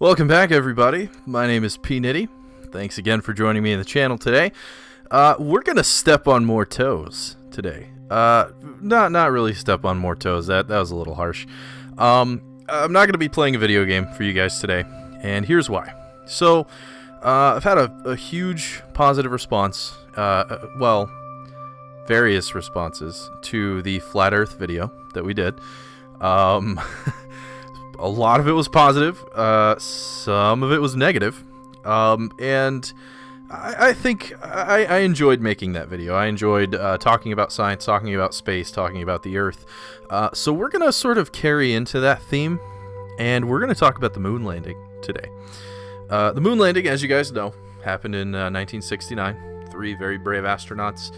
Welcome back, everybody. My name is P. Nitty. Thanks again for joining me in the channel today. We're gonna step on more toes today. Not really step on more toes. That was a little harsh. I'm not gonna be playing a video game for you guys today, and here's why. So, I've had a huge positive response. Well, various responses to the Flat Earth video that we did. A lot of it was positive, some of it was negative, and I think I enjoyed making that video. I enjoyed talking about science, talking about space, talking about the Earth. So we're going to sort of carry into that theme, and we're going to talk about the moon landing today. The moon landing, as you guys know, happened in 1969. 3 very brave astronauts,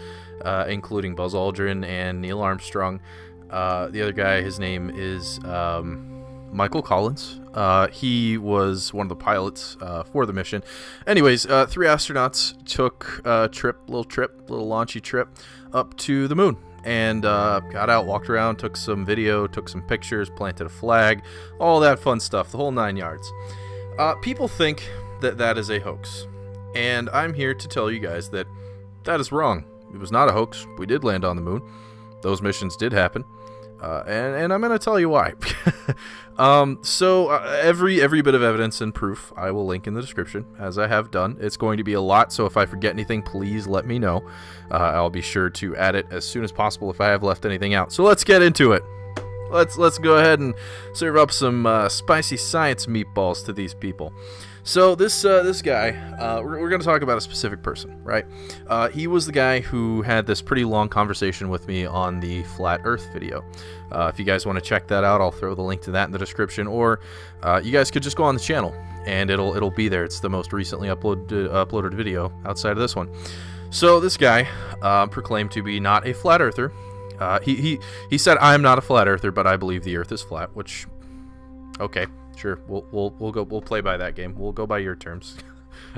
including Buzz Aldrin and Neil Armstrong. The other guy, his name is Michael Collins. He was one of the pilots for the mission. Anyways, 3 astronauts took a little launchy trip up to the moon, and got out, walked around, took some video, took some pictures, planted a flag, all that fun stuff, the whole 9 yards. People think that that is a hoax, and I'm here to tell you guys that that is wrong. It was not a hoax. We did land on the moon. Those missions did happen. And I'm going to tell you why. So every bit of evidence and proof I will link in the description, as I have done. It's going to be a lot, so if I forget anything, please let me know. I'll be sure to add it as soon as possible if I have left anything out. So let's get into it. Let's go ahead and serve up some spicy science meatballs to these people. So this guy, we're going to talk about a specific person, right? He was the guy who had this pretty long conversation with me on the Flat Earth video. If you guys want to check that out, I'll throw the link to that in the description, or you guys could just go on the channel and it'll be there. It's the most recently uploaded video outside of this one. So this guy proclaimed to be not a flat earther. He said, "I'm not a flat earther, but I believe the Earth is flat," which, okay. Sure, we'll play by that game. We'll go by your terms,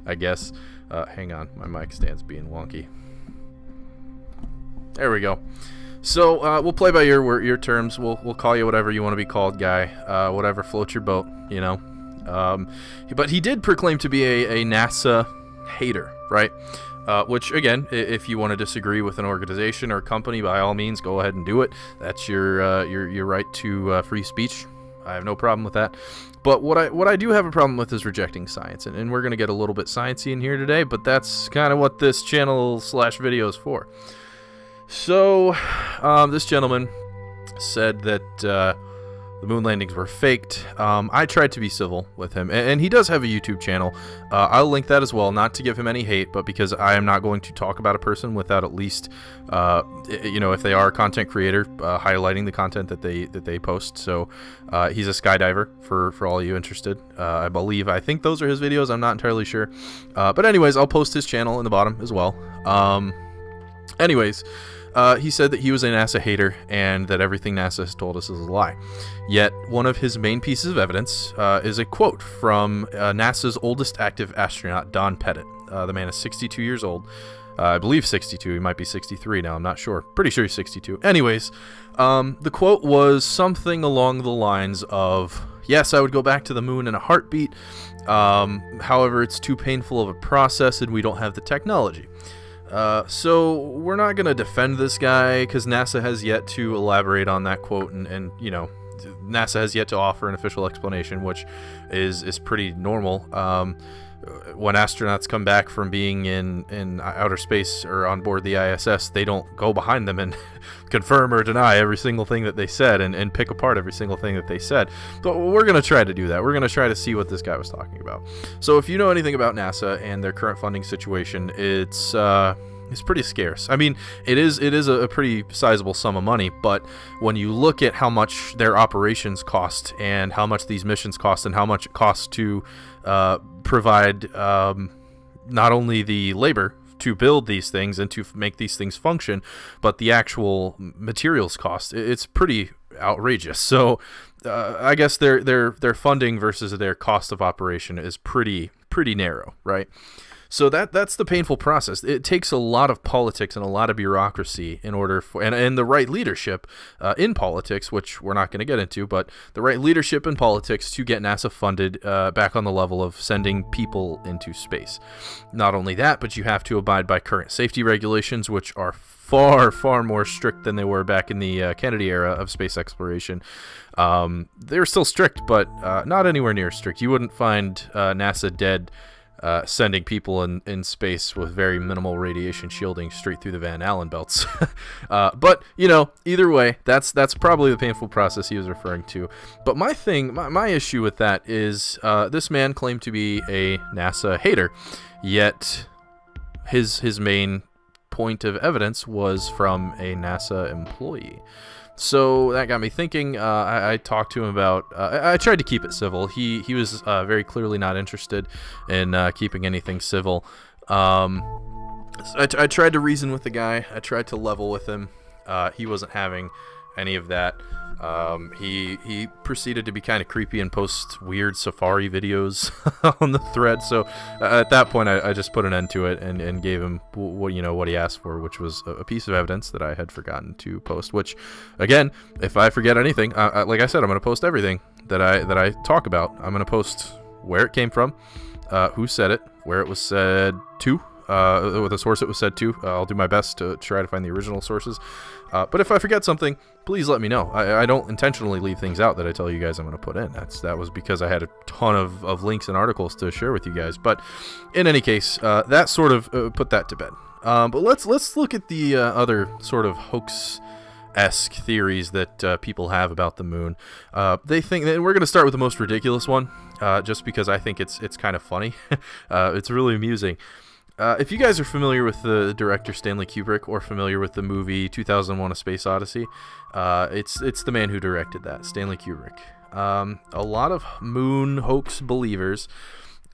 I guess. Hang on, my mic stand's being wonky. There we go. So we'll play by your terms. We'll call you whatever you want to be called, guy. Whatever floats your boat, you know. But he did proclaim to be a NASA hater, right? Which, again, if you want to disagree with an organization or company, by all means, go ahead and do it. That's your right to free speech. I have no problem with that. But what I do have a problem with is rejecting science, and we're going to get a little bit sciencey in here today, but that's kind of what this channel / video is for. So this gentleman said that the moon landings were faked. I tried to be civil with him, and he does have a YouTube channel. I'll link that as well, not to give him any hate, but because I am not going to talk about a person without at least, if they are a content creator, highlighting the content that they post. So he's a skydiver for all you interested. I think those are his videos. I'm not entirely sure. But anyways, I'll post his channel in the bottom as well. He said that he was a NASA hater and that everything NASA has told us is a lie. Yet, one of his main pieces of evidence is a quote from NASA's oldest active astronaut, Don Pettit. The man is 62 years old. I believe 62. He might be 63 now. I'm not sure. Pretty sure he's 62. Anyways, the quote was something along the lines of, "Yes, I would go back to the moon in a heartbeat. However, it's too painful of a process and we don't have the technology." So we're not going to defend this guy because NASA has yet to elaborate on that quote, and NASA has yet to offer an official explanation, which is pretty normal. When astronauts come back from being in outer space or on board the ISS, they don't go behind them and confirm or deny every single thing that they said and pick apart every single thing that they said. But we're going to try to do that. We're going to try to see what this guy was talking about. So if you know anything about NASA and their current funding situation, it's pretty scarce. I mean, it is a pretty sizable sum of money, but when you look at how much their operations cost and how much these missions cost and how much it costs to provide not only the labor to build these things and to make these things function, but the actual materials cost, it's pretty outrageous. So I guess their funding versus their cost of operation is pretty pretty narrow, right? So that's the painful process. It takes a lot of politics and a lot of bureaucracy in order for, and the right leadership in politics, which we're not going to get into, but the right leadership in politics to get NASA funded back on the level of sending people into space. Not only that, but you have to abide by current safety regulations, which are far, far more strict than they were back in the Kennedy era of space exploration. They were still strict, but not anywhere near strict. You wouldn't find NASA dead sending people in space with very minimal radiation shielding straight through the Van Allen belts. But, either way, that's probably the painful process he was referring to. But my issue with that is this man claimed to be a NASA hater, yet his main point of evidence was from a NASA employee. So that got me thinking. I talked to him about. I tried to keep it civil. He was very clearly not interested in keeping anything civil. I tried to reason with the guy. I tried to level with him. He wasn't having any of that. He proceeded to be kind of creepy and post weird safari videos on the thread. So at that point, I just put an end to it and gave him what he asked for, which was a piece of evidence that I had forgotten to post. Which, again, if I forget anything, like I said, I'm going to post everything that I talk about. I'm going to post where it came from, who said it, where it was said to. The source it was said to. I'll do my best to try to find the original sources. But if I forget something, please let me know. I don't intentionally leave things out that I tell you guys I'm going to put in. That was because I had a ton of links and articles to share with you guys. But in any case, that sort of put that to bed. But let's look at the other sort of hoax-esque theories that people have about the moon. They think that we're going to start with the most ridiculous one, just because I think it's kind of funny. It's really amusing. If you guys are familiar with the director Stanley Kubrick or familiar with the movie 2001: A Space Odyssey, it's the man who directed that, Stanley Kubrick. A lot of moon hoax believers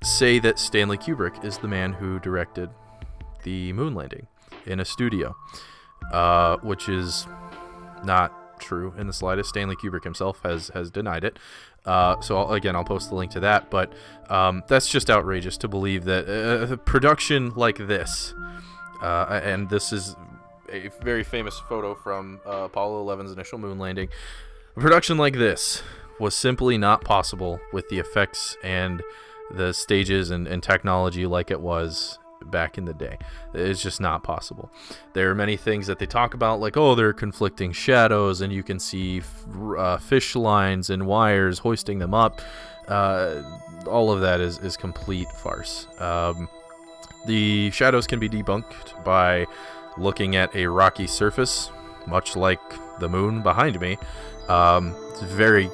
say that Stanley Kubrick is the man who directed the moon landing in a studio, which is not true in the slightest. Stanley Kubrick himself has denied it. So I'll post the link to that, but that's just outrageous to believe that a production like this, and this is a very famous photo from Apollo 11's initial moon landing, a production like this was simply not possible with the effects and the stages and technology like it was back in the day. It's just not possible. There are many things that they talk about, like, there are conflicting shadows and you can see fish lines and wires hoisting them up. All of that is complete farce. The shadows can be debunked by looking at a rocky surface, much like the moon behind me. It's very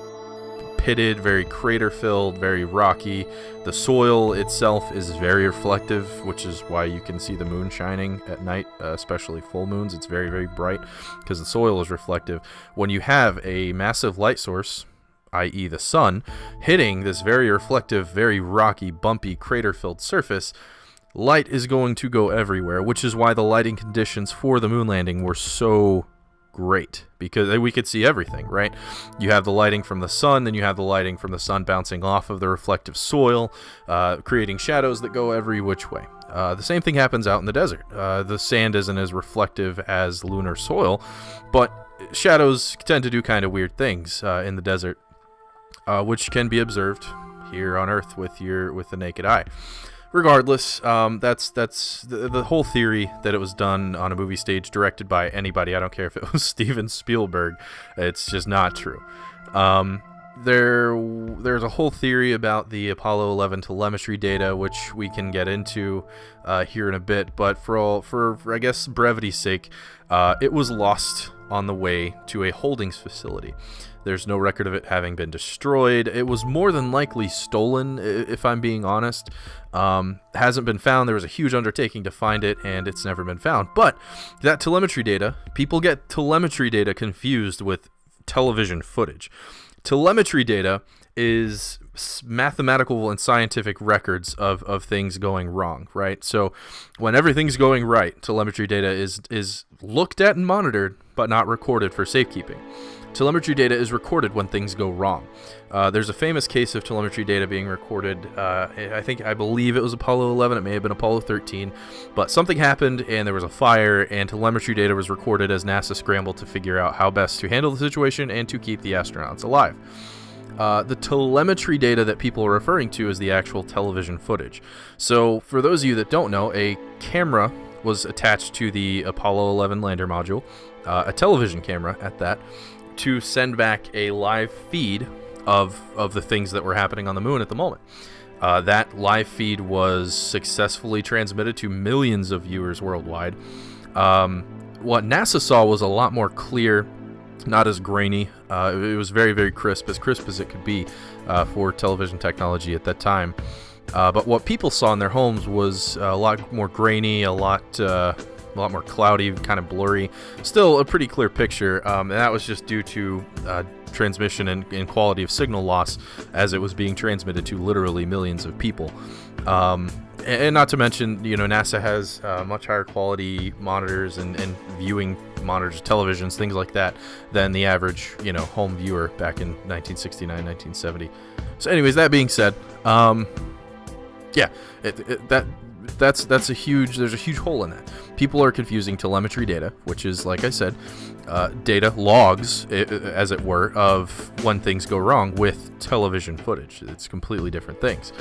pitted, very crater-filled, very rocky. The soil itself is very reflective, which is why you can see the moon shining at night, especially full moons. It's very, very bright because the soil is reflective. When you have a massive light source, i.e. the sun, hitting this very reflective, very rocky, bumpy, crater-filled surface, light is going to go everywhere, which is why the lighting conditions for the moon landing were so great, because we could see everything, right? You have the lighting from the sun, then you have the lighting from the sun bouncing off of the reflective soil, creating shadows that go every which way. The same thing happens out in the desert. The sand isn't as reflective as lunar soil, but shadows tend to do kind of weird things in the desert, which can be observed here on Earth with the naked eye. Regardless, that's the whole theory that it was done on a movie stage directed by anybody. I don't care if it was Steven Spielberg. It's just not true. There's a whole theory about the Apollo 11 telemetry data, which we can get into here in a bit. But for I guess brevity's sake, it was lost on the way to a holdings facility. There's no record of it having been destroyed. It was more than likely stolen, if I'm being honest. Hasn't been found. There was a huge undertaking to find it, and it's never been found. But that telemetry data, people get telemetry data confused with television footage. Telemetry data is mathematical and scientific records of things going wrong, right? So when everything's going right, telemetry data is looked at and monitored, but not recorded for safekeeping. telemetry data is recorded when things go wrong. There's a famous case of telemetry data being recorded. I believe it was Apollo 11. It may have been Apollo 13. But something happened and there was a fire, and telemetry data was recorded as NASA scrambled to figure out how best to handle the situation and to keep the astronauts alive. The telemetry data that people are referring to is the actual television footage. So for those of you that don't know, a camera was attached to the Apollo 11 lander module, a television camera at that, to send back a live feed of the things that were happening on the moon at the moment. That live feed was successfully transmitted to millions of viewers worldwide. What NASA saw was a lot more clear, not as grainy. It was very, very crisp as it could be for television technology at that time. But what people saw in their homes was a lot more grainy, a lot more cloudy, kind of blurry. Still a pretty clear picture, and that was just due to transmission and quality of signal loss as it was being transmitted to literally millions of people. And not to mention, NASA has much higher quality monitors and viewing monitors, televisions, things like that, than the average, home viewer back in 1969, 1970. So anyways, that being said, there's a huge hole in that. People are confusing telemetry data, which is, like I said, data logs, as it were, of when things go wrong, with television footage. It's completely different things.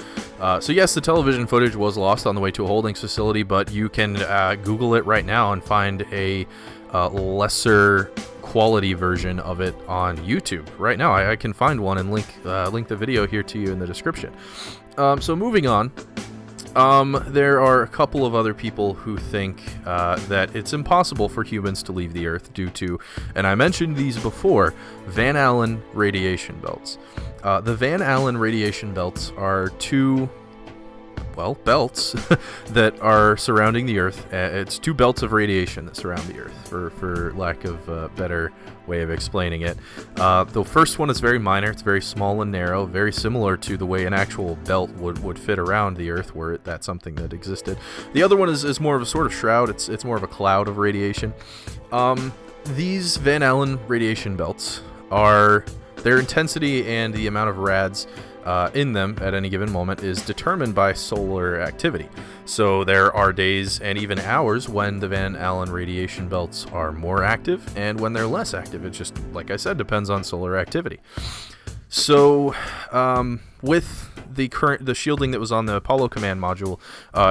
So yes, the television footage was lost on the way to a holdings facility, but you can Google it right now and find a lesser quality version of it on YouTube. Right now, I can find one and link the video here to you in the description. So moving on. There are a couple of other people who think that it's impossible for humans to leave the Earth due to, and I mentioned these before, Van Allen radiation belts. The Van Allen radiation belts are two, belts that are surrounding the Earth. It's two belts of radiation that surround the Earth, for lack of a better way of explaining it. The first one is very minor. It's very small and narrow, very similar to the way an actual belt would fit around the Earth, were that's something that existed. The other one is more of a sort of shroud. It's more of a cloud of radiation. These Van Allen radiation belts are, their intensity and the amount of rads in them at any given moment is determined by solar activity. So there are days and even hours when the Van Allen radiation belts are more active and when they're less active. It just, like I said, depends on solar activity. So with the shielding that was on the Apollo command module,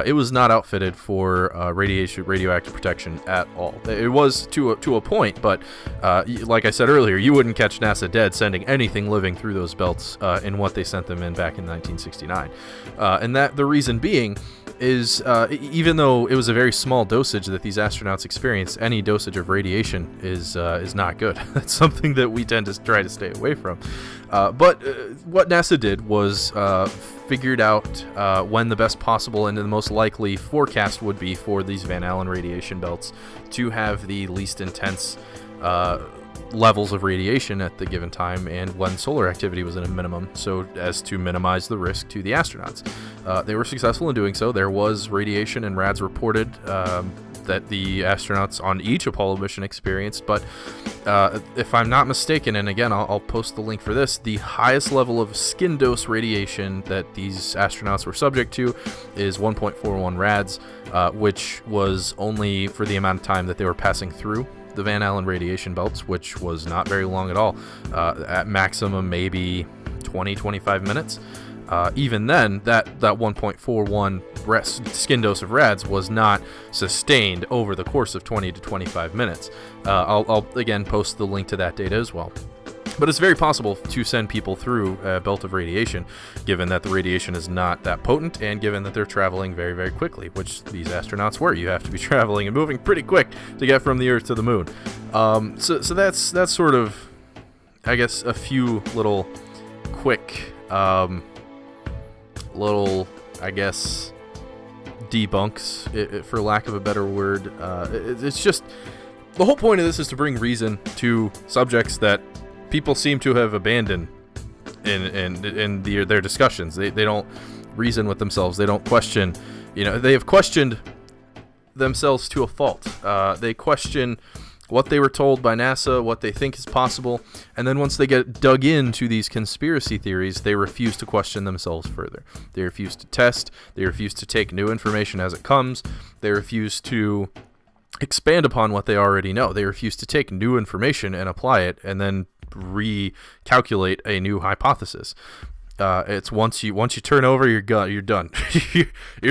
it was not outfitted for radioactive protection at all. It was to a point, but like I said earlier, you wouldn't catch NASA dead sending anything living through those belts in what they sent them in back in 1969. And that the reason being is even though it was a very small dosage that these astronauts experienced, any dosage of radiation is not good. That's something that we tend to try to stay away from. But what NASA did was figured out when the best possible and the most likely forecast would be for these Van Allen radiation belts to have the least intense levels of radiation at the given time, and when solar activity was at a minimum, so as to minimize the risk to the astronauts. They were successful in doing so. There was radiation and rads reported that the astronauts on each Apollo mission experienced, but if I'm not mistaken, and again I'll post the link for this, the highest level of skin dose radiation that these astronauts were subject to is 1.41 rads, which was only for the amount of time that they were passing through the Van Allen radiation belts, which was not very long at all. At maximum maybe 20-25 minutes. Even then, that 1.41 skin dose of rads was not sustained over the course of 20 to 25 minutes. I'll again post the link to that data as well. But it's very possible to send people through a belt of radiation, given that the radiation is not that potent, and given that they're traveling very, very quickly, which these astronauts were. You have to be traveling and moving pretty quick to get from the Earth to the Moon. So that's sort of, I guess, a few little quick, debunks, for lack of a better word. It's just, the whole point of this is to bring reason to subjects that people seem to have abandoned in their discussions. They don't reason with themselves. They don't question. They have questioned themselves to a fault. They question what they were told by NASA, what they think is possible, and then once they get dug into these conspiracy theories, they refuse to question themselves further. They refuse to test, they refuse to take new information as it comes, they refuse to expand upon what they already know. They refuse to take new information and apply it and then recalculate a new hypothesis. It's once you turn over, you're done. You're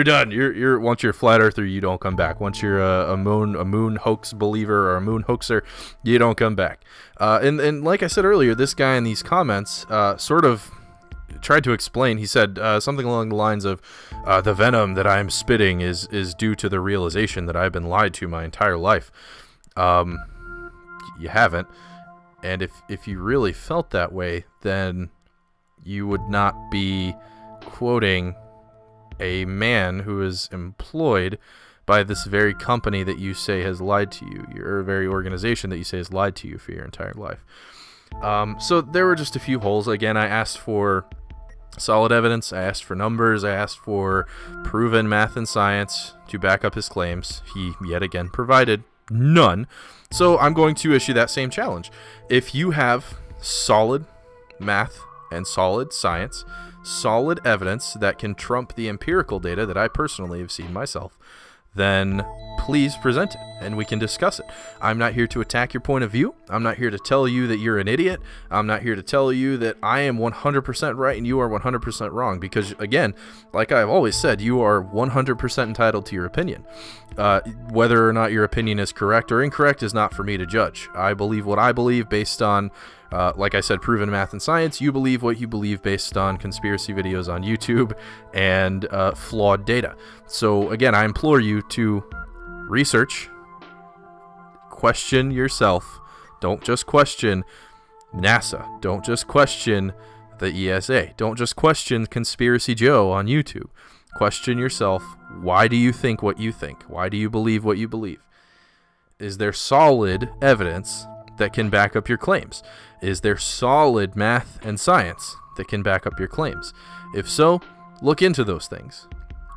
done. You're once you're a flat earther, you don't come back. Once you're a moon hoax believer or a moon hoaxer, you don't come back. And like I said earlier, this guy in these comments sort of tried to explain. He said something along the lines of the venom that I'm spitting is due to the realization that I've been lied to my entire life. You haven't. And if you really felt that way, then you would not be quoting a man who is employed by this very company that you say has lied to you, your very organization that you say has lied to you for your entire life. So there were just a few holes. Again, I asked for solid evidence, I asked for numbers, I asked for proven math and science to back up his claims. He yet again provided none. So I'm going to issue that same challenge. If you have solid math and solid science, solid evidence that can trump the empirical data that I personally have seen myself, then please present it and we can discuss it. I'm not here to attack your point of view. I'm not here to tell you that you're an idiot. I'm not here to tell you that I am 100% right and you are 100% wrong, because again, like I've always said, you are 100% entitled to your opinion. Whether or not your opinion is correct or incorrect is not for me to judge. I believe what I believe based on like I said, proven math and science. You believe what you believe based on conspiracy videos on YouTube and flawed data. So again, I implore you to research, question yourself. Don't just question NASA. Don't just question the ESA. Don't just question Conspiracy Joe on YouTube. Question yourself. Why do you think what you think? Why do you believe what you believe? Is there solid evidence that can back up your claims? Is there solid math and science that can back up your claims? If so, look into those things.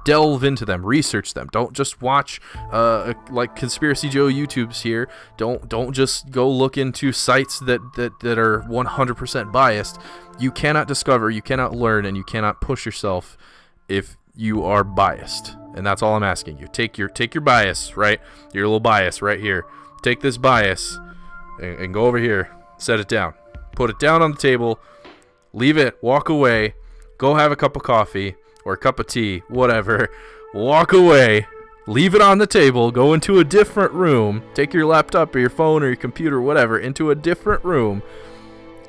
Delve into them, research them. Don't just watch like Conspiracy Joe YouTubes here. Don't just go look into sites that are 100% biased. You cannot discover, you cannot learn, and you cannot push yourself if you are biased. And that's all I'm asking you. Take your bias, right? Your little bias right here. Take this bias and go over here, set it down, put it down on the table, leave it, walk away, go have a cup of coffee or a cup of tea, whatever, walk away, leave it on the table, go into a different room, take your laptop or your phone or your computer or whatever into a different room,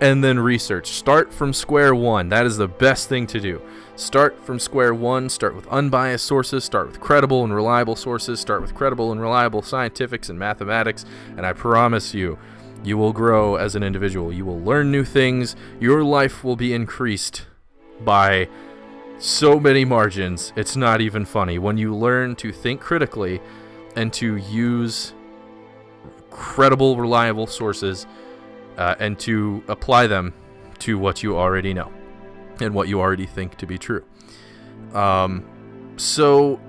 and then research. Start from square one. That is the best thing to do. Start from square one. Start with unbiased sources. Start with credible and reliable sources. Start with credible and reliable scientifics and mathematics, and I promise you, you will grow as an individual. You will learn new things. Your life will be increased by so many margins. It's not even funny. When you learn to think critically and to use credible, reliable sources and to apply them to what you already know and what you already think to be true. So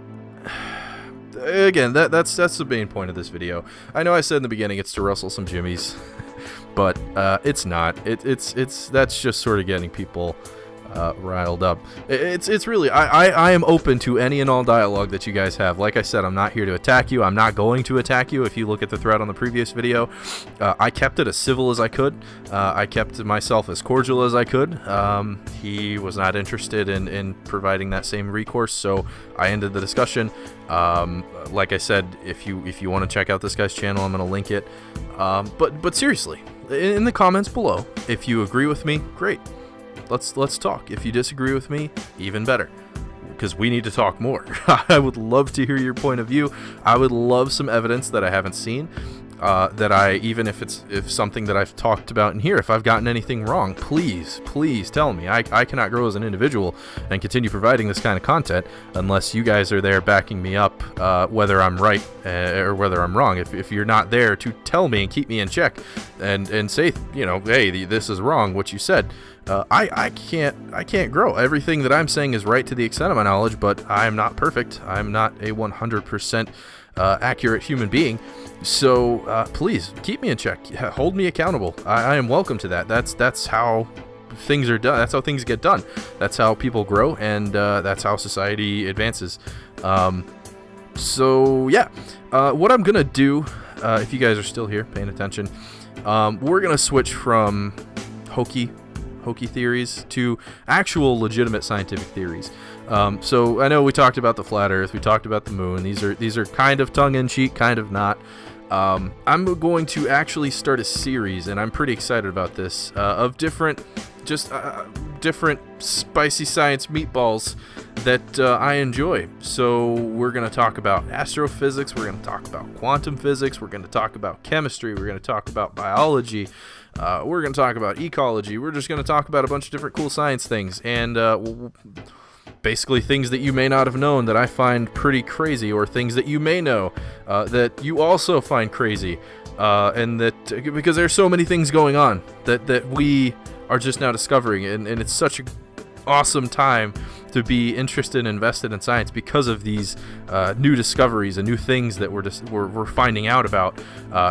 again, that's the main point of this video. I know I said in the beginning it's to rustle some jimmies, but it's not. It's that's just sort of getting people riled up. It's really, I am open to any and all dialogue that you guys have. Like I said, I'm not here to attack you. I'm not going to attack you. If you look at the thread on the previous video, I kept it as civil as I could. I kept myself as cordial as I could. He was not interested in providing that same recourse, so I ended the discussion. Like I said, if you want to check out this guy's channel, I'm going to link it. But seriously, in the comments below, if you agree with me, great. Let's talk. If you disagree with me, even better, because we need to talk more. I would love to hear your point of view. I would love some evidence that I haven't seen, that I, even if something that I've talked about in here, if I've gotten anything wrong, please tell me. I cannot grow as an individual and continue providing this kind of content unless you guys are there backing me up, whether I'm right or whether I'm wrong. If you're not there to tell me and keep me in check and say, you know, hey, this is wrong, what you said, I can't grow. Everything that I'm saying is right to the extent of my knowledge, but I'm not perfect. I'm not a 100% accurate human being. So please keep me in check. Hold me accountable. I am welcome to that. That's how things are done. That's how things get done. That's how people grow, and that's how society advances. So yeah, what I'm gonna do, if you guys are still here paying attention, we're gonna switch from hokey theories to actual legitimate scientific theories. So I know we talked about the flat Earth, we talked about the moon. These are kind of tongue-in-cheek, kind of not. I'm going to actually start a series, and I'm pretty excited about this, of different spicy science meatballs that I enjoy. So we're going to talk about astrophysics, we're going to talk about quantum physics, we're going to talk about chemistry, we're going to talk about biology, we're going to talk about ecology, we're just going to talk about a bunch of different cool science things, and basically things that you may not have known that I find pretty crazy, or things that you may know that you also find crazy, and that because there's so many things going on that we are just now discovering, and it's such an awesome time to be interested and invested in science because of these new discoveries and new things that we're finding out about.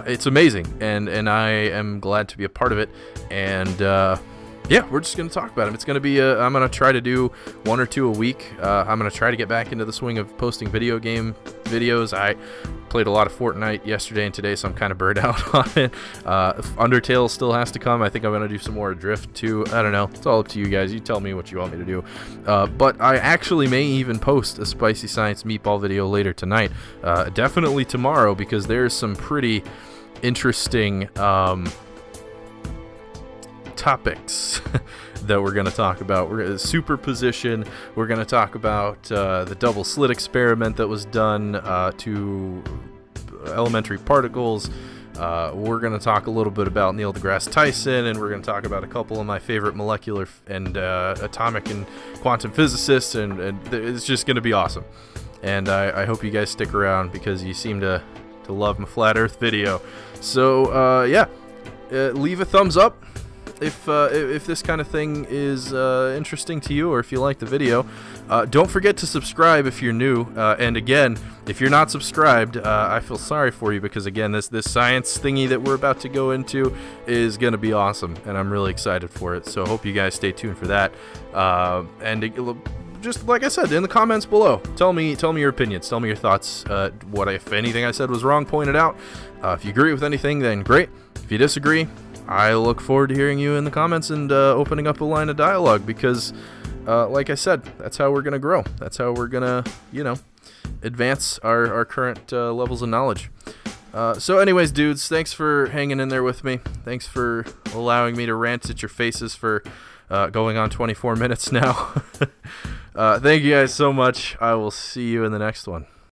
It's amazing, and I am glad to be a part of it. And yeah, we're just going to talk about them. It's going to be I'm going to try to do 1 or 2 a week. I'm going to try to get back into the swing of posting video game videos. I played a lot of Fortnite yesterday and today, so I'm kind of burned out on it. Undertale still has to come. I think I'm going to do some more Drift too. I don't know. It's all up to you guys. You tell me what you want me to do. But I actually may even post a Spicy Science Meatball video later tonight. Definitely tomorrow, because there's some pretty interesting topics that we're going to talk about. We're going to superposition. We're going to talk about the double slit experiment that was done to elementary particles. We're going to talk a little bit about Neil deGrasse Tyson, and we're going to talk about a couple of my favorite molecular and atomic and quantum physicists, and it's just going to be awesome. And I hope you guys stick around, because you seem to love my flat Earth video. So yeah, leave a thumbs up if this kind of thing is interesting to you, or if you like the video. Don't forget to subscribe if you're new, and again, if you're not subscribed, I feel sorry for you, because again, this science thingy that we're about to go into is gonna be awesome, and I'm really excited for it. So I hope you guys stay tuned for that. And just like I said, in the comments below, tell me your opinions, tell me your thoughts. What if anything I said was wrong, point it out. If you agree with anything, then great. If you disagree, I look forward to hearing you in the comments and opening up a line of dialogue, because like I said, that's how we're going to grow. That's how we're going to, advance our current levels of knowledge. So anyways, dudes, thanks for hanging in there with me. Thanks for allowing me to rant at your faces for going on 24 minutes now. Thank you guys so much. I will see you in the next one.